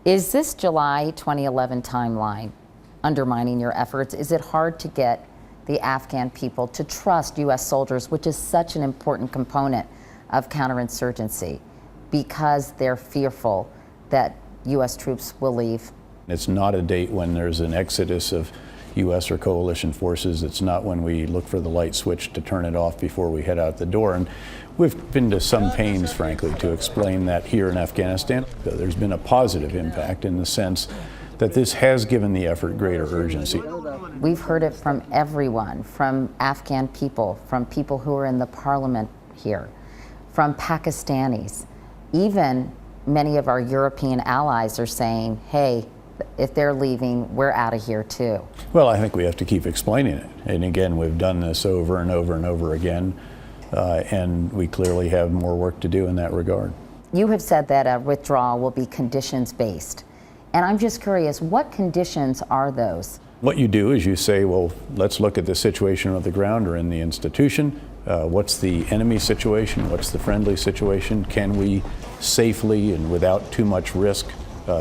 Is this July 2011 timeline undermining your efforts? Is it hard to get the Afghan people to trust U.S. soldiers, which is such an important component of counterinsurgency, because they're fearful that U.S. troops will leave? It's not a date when there's an exodus of U.S. or coalition forces. It's not when we look for the light switch to turn it off before we head out the door. And we've been to some pains, frankly, to explain that here in Afghanistan. There's been a positive impact in the sense that this has given the effort greater urgency. We've heard it from everyone, from Afghan people, from people who are in the parliament here, from Pakistanis. Even many of our European allies are saying, hey, if they're leaving, we're out of here too. Well, I think we have to keep explaining it. And again, we've done this over and over and over again, and we clearly have more work to do in that regard. You have said that a withdrawal will be conditions-based. And I'm just curious, what conditions are those? What you do is you say, well, let's look at the situation on the ground or in the institution. What's the enemy situation? What's the friendly situation? Can we safely and without too much risk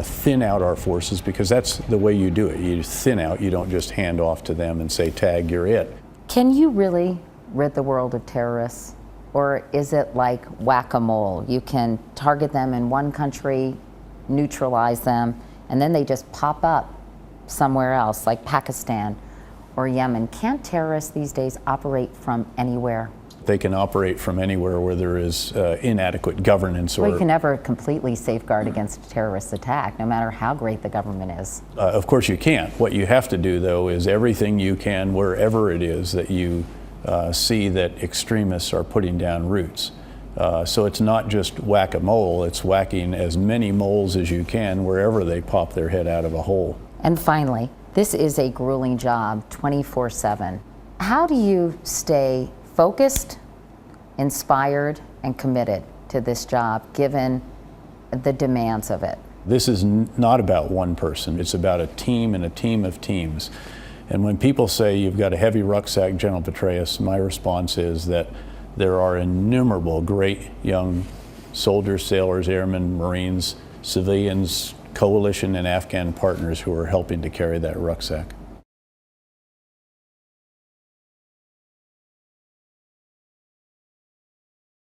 thin out our forces? Because that's the way you do it. You thin out, you don't just hand off to them and say, tag, you're it. Can you really rid the world of terrorists? Or is it like whack-a-mole? You can target them in one country, neutralize them, and then they just pop up somewhere else, like Pakistan or Yemen. Can't terrorists these days operate from anywhere? They can operate from anywhere where there is inadequate governance. Well, you can never completely safeguard against a terrorist attack, no matter how great the government is. Of course you can't. What you have to do, though, is everything you can, wherever it is that you see that extremists are putting down roots. So it's not just whack-a-mole, it's whacking as many moles as you can wherever they pop their head out of a hole. And finally, this is a grueling job, 24/7. How do you stay focused, inspired, and committed to this job, given the demands of it? This is not about one person. It's about a team and a team of teams. And when people say you've got a heavy rucksack, General Petraeus, my response is that there are innumerable great young soldiers, sailors, airmen, Marines, civilians, coalition and Afghan partners who are helping to carry that rucksack.